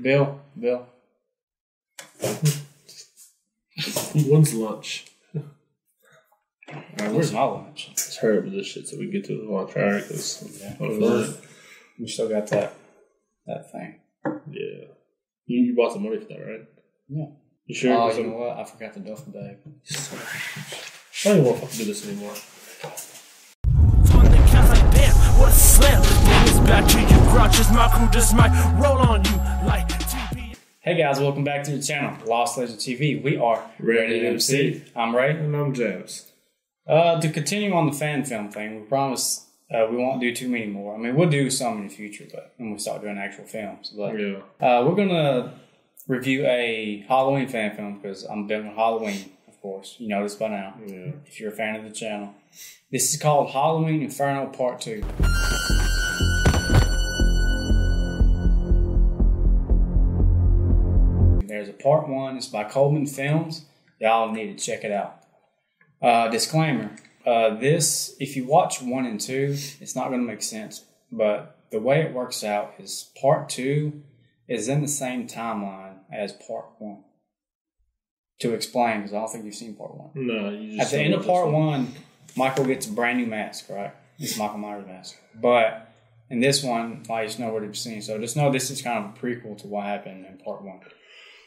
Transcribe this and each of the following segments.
Bill. When's lunch? Alright, Where's my lunch? Let's hurry up with this shit so we get to the lunch. Alright, because you still got that thing. Yeah. You bought some money for that, right? Yeah. You sure? Oh, you know what? I forgot the duffel bag. I don't even want to fucking do this anymore. What a slam! It's back to you, grouches. My crew just might roll on you like TP. Hey guys, welcome back to the channel, Lostlegendstv. We are Ready to MC. I'm Ray. And I'm James. To continue on the fan film thing, we promise we won't do too many more. I mean, we'll do some in the future, but when we start doing actual films. But yeah. We're going to review a Halloween fan film because I'm big on Halloween, of course. You know this by now, if you're a fan of the channel. This is called Halloween Inferno Part 2. There's a Part 1. It's by Coleman Films. Y'all need to check it out. Disclaimer. This, if you watch 1 and 2, it's not going to make sense. But the way it works out is Part 2 is in the same timeline as Part 1. To explain, because I don't think you've seen Part 1. No, you just at the end of Part 1, Michael gets a brand new mask, right? It's Michael Myers' mask. But in this one, I just know what you've seen. So just know this is kind of a prequel to what happened in Part 1.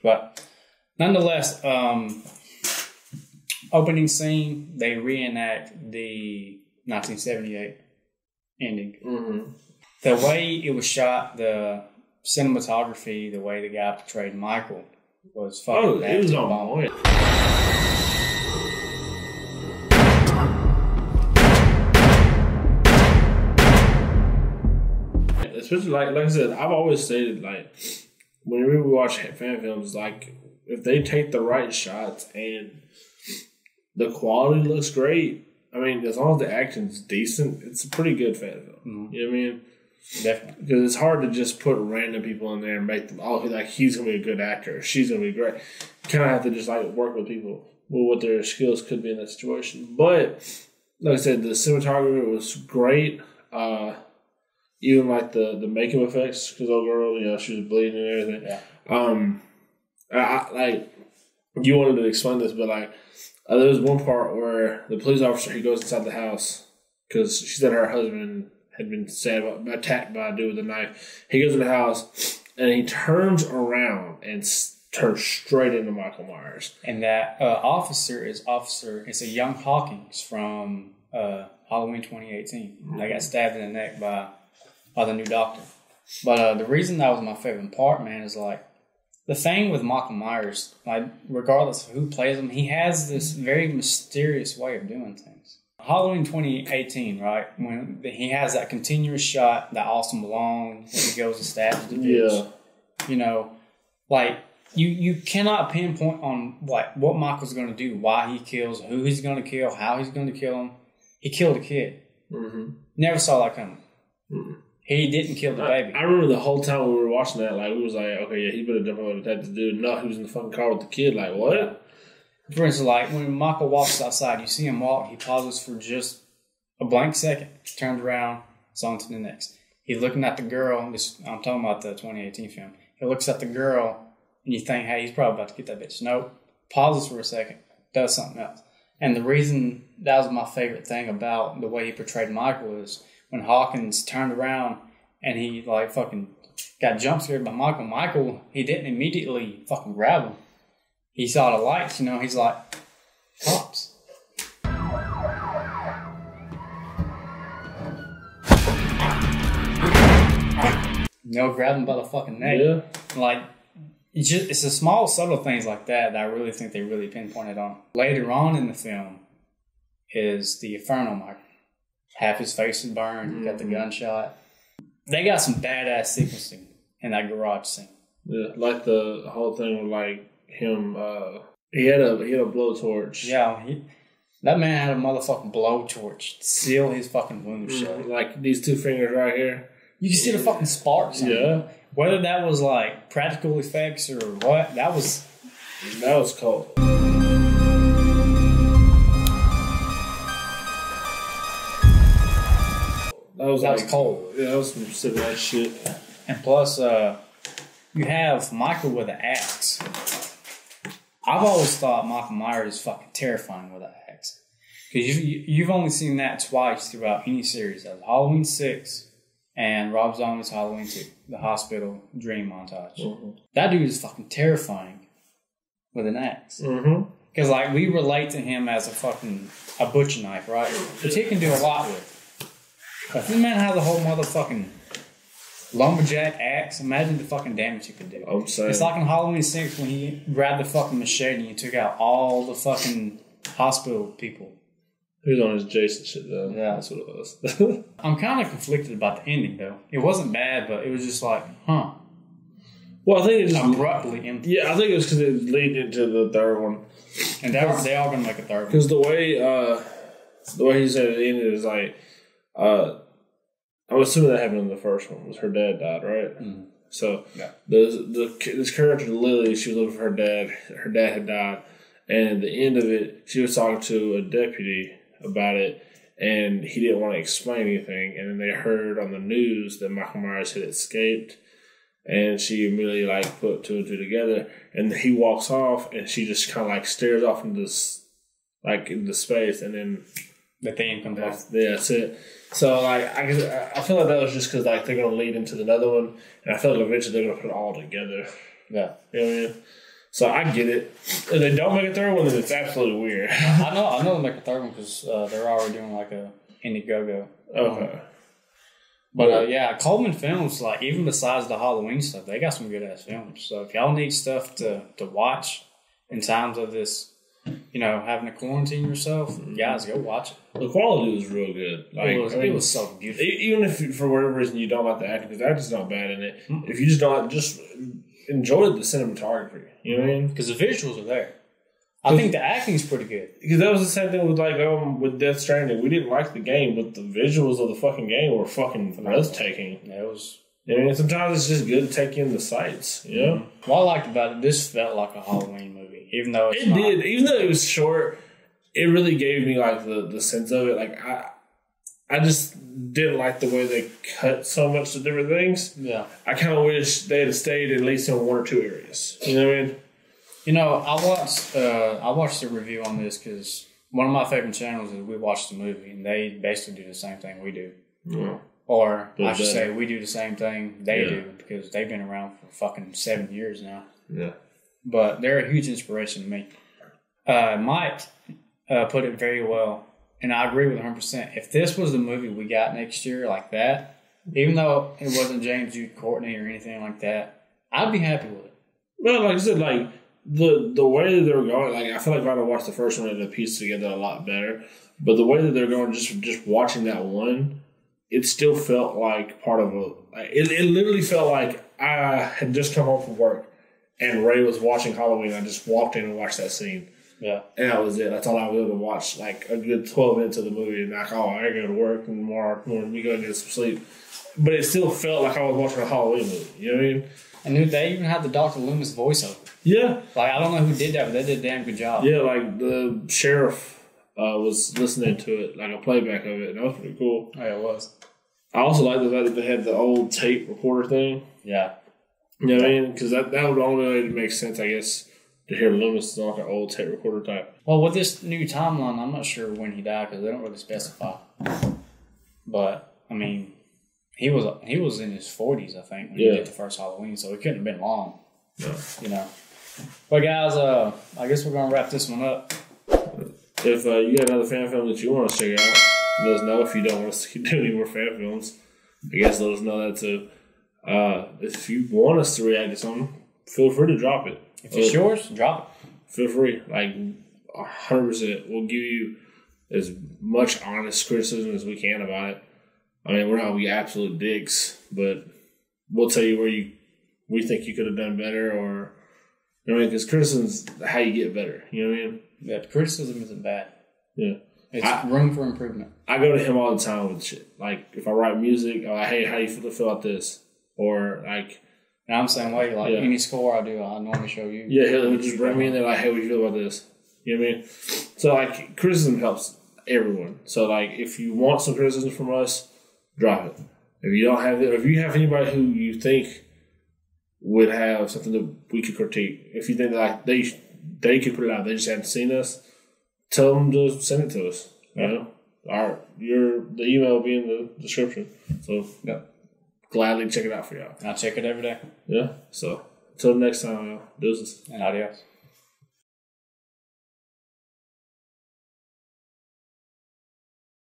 But nonetheless, opening scene, they reenact the 1978 ending. Mm-hmm. The way it was shot, the cinematography, the way the guy portrayed Michael was fucking. Oh, it was on point. Especially like I said, I've always stated like whenever we watch fan films, like if they take the right shots and the quality looks great, I mean, as long as the action's decent, it's a pretty good fan film. Mm-hmm. You know what I mean? Definitely. Because it's hard to just put random people in there and make them, oh, like he's going to be a good actor, she's going to be great. You kind of have to just like work with people with what their skills could be in that situation. But, like I said, the cinematography was great. Even like the makeup effects, because old girl, you know, she was bleeding and everything. Yeah. Like, you wanted to explain this, but like, there was one part where the police officer, he goes inside the house because she said her husband had been attacked by a dude with a knife. He goes in the house and he turns around and turns straight into Michael Myers. And that officer is a young Hawkins from Halloween 2018. Mm-hmm. They got stabbed in the neck by the new doctor. But the reason that was my favorite part, man, is like the thing with Michael Myers, like regardless of who plays him, he has this very mysterious way of doing things. Halloween 2018, right? When he has that continuous shot, that awesome long, when he goes and stabs the bitch. Yeah. You know, like you cannot pinpoint on like what Michael's going to do, why he kills, who he's going to kill, how he's going to kill him. He killed a kid. Mm-hmm. Never saw that coming. Mm-hmm. He didn't kill the baby. I remember the whole time when we were watching that, like we was like, okay, yeah, he better jump over and attack the dude. No, he was in the fucking car with the kid. Like what? Yeah. For instance, like when Michael walks outside, you see him walk, he pauses for just a blank second, turns around, it's on to the next. He's looking at the girl. I'm talking about the 2018 film. He looks at the girl, and you think, hey, he's probably about to get that bitch. Nope. Pauses for a second, does something else. And the reason that was my favorite thing about the way he portrayed Michael is when Hawkins turned around and he like fucking got jump scared by Michael. Michael, he didn't immediately fucking grab him. He saw the lights, you know, he's like, cops. You know, grab him by the fucking neck. Yeah. Like, it's the small, subtle things like that I really think they really pinpointed on. Later on in the film is the Inferno Michael. Half his face is burned, got the gunshot. They got some badass sequencing in that garage scene. Yeah, like the whole thing with like him, he had a blowtorch. Yeah, that man had a motherfucking blowtorch to seal his fucking wound shut. Like these two fingers right here. You can see the fucking sparks. Yeah. Whether that was like practical effects or what, that was cold. That was cold. Yeah, that was some sick ass shit. And plus, you have Michael with an axe. I've always thought Michael Myers is fucking terrifying with an axe. Because you've only seen that twice throughout any series. That was Halloween 6 and Rob Zombie's Halloween 2, the hospital dream montage. Mm-hmm. That dude is fucking terrifying with an axe. Because, like, we relate to him as a butcher knife, right? Which he can do a lot with. But if this man has a whole motherfucking lumberjack axe, imagine the fucking damage he could do. I'm saying. It's like in Halloween 6 when he grabbed the fucking machete and he took out all the fucking hospital people. He was on his Jason shit, though. Yeah. That's what it was. I'm kind of conflicted about the ending, though. It wasn't bad, but it was just like, huh. Well, I think it just... abruptly empty. Yeah, I think it was because it leading into the third one. And they all going to make a third one. Because the way he said it ended is like... I'm assuming that happened in the first one. Was her dad died, right? Mm. So yeah. This character Lily, she was living with her dad. Her dad had died, and at the end of it, she was talking to a deputy about it, and he didn't want to explain anything. And then they heard on the news that Michael Myers had escaped, and she immediately put two and two together. And he walks off, and she just kind of stares off into into space, and then the theme comes on. Yeah, that's it. So, I feel like that was just because, they're going to lead into another one. And I feel like eventually they're going to put it all together. Yeah. You know what I mean? So, I get it. If they don't make a third one, then it's absolutely weird. I know they'll make a third one because they're already doing, a Indiegogo. Okay. But, Coleman Films, even besides the Halloween stuff, they got some good-ass films. So, if y'all need stuff to watch in times of this, having to quarantine yourself, guys, go watch it. The quality was real good. It was so beautiful. Even if, for whatever reason, you don't like the acting, because the acting's not bad in it. If you just don't, just enjoy the cinematography. You know what I mean? Because the visuals are there. I think the acting's pretty good. Because that was the same thing with Death Stranding. We didn't like the game, but the visuals of the fucking game were fucking breathtaking. Yeah, it was. Sometimes it's just good to take in the sights. You know? What I liked about it, this felt like a Halloween movie, even though it's not. Did. Even though it was short, it really gave me the sense of it. I just didn't like the way they cut so much to different things. Yeah. I kind of wish they had stayed at least in one or two areas. You know what I mean? I watched a review on this because one of my favorite channels is We Watch the Movie, and they basically do the same thing we do. Yeah. Or I should say we do the same thing they do because they've been around for fucking 7 years now. Yeah. But they're a huge inspiration to me. Mike put it very well, and I agree with 100%. If this was the movie we got next year like that, even though it wasn't James Jude Courtney or anything like that, I'd be happy with it. Well, like I said, the way that they were going, I feel like if I watched the first one, it pieced together a lot better. But the way that they're going, just watching that one, it still felt like part of it literally felt like I had just come home from work and Ray was watching Halloween. I just walked in and watched that scene. Yeah. And that was it. That's all I was able to watch, a good 12 minutes of the movie. And I gotta go to work and tomorrow we go get some sleep. But it still felt like I was watching a Halloween movie. You know what I mean? And they even had the Dr. Loomis voiceover. Yeah. I don't know who did that, but they did a damn good job. Yeah, the sheriff was listening to it, a playback of it, and that was pretty cool. Oh, yeah, it was. I also like the fact that they had the old tape recorder thing. Yeah. You know what I mean? Because that would only make sense, I guess, to hear Loomis on an old tape recorder type. Well, with this new timeline, I'm not sure when he died because they don't really specify. But, he was in his 40s, I think, when he did the first Halloween, so it couldn't have been long. No. But guys, I guess we're going to wrap this one up. If you got another fan film that you want to check out, let us know. If you don't want us to do any more fan films, I guess let us know that too. If you want us to react to something, feel free to drop it. If it's yours, drop it. Feel free. 100%. We'll give you as much honest criticism as we can about it. We're not going to be absolute dicks, but we'll tell you where we think you could have done better, or because criticism's how you get better. You know what I mean? Yeah, the criticism isn't bad. Yeah. It's room for improvement. I go to him all the time with shit. If I write music, I'm like, hey, how do you feel about this? Or and I'm the same way. Any score I do, I normally show you. Yeah, he'll just bring me in there hey, what do you feel about this? You know what I mean? So criticism helps everyone. So if you want some criticism from us, drop it. If you don't have it, if you have anybody who you think would have something that we could critique, if you think like they could put it out, they just haven't seen us, tell them to send it to us. You know, the email will be in the description. So gladly check it out for y'all. I'll check it every day. Yeah. So until next time, deuces and adios.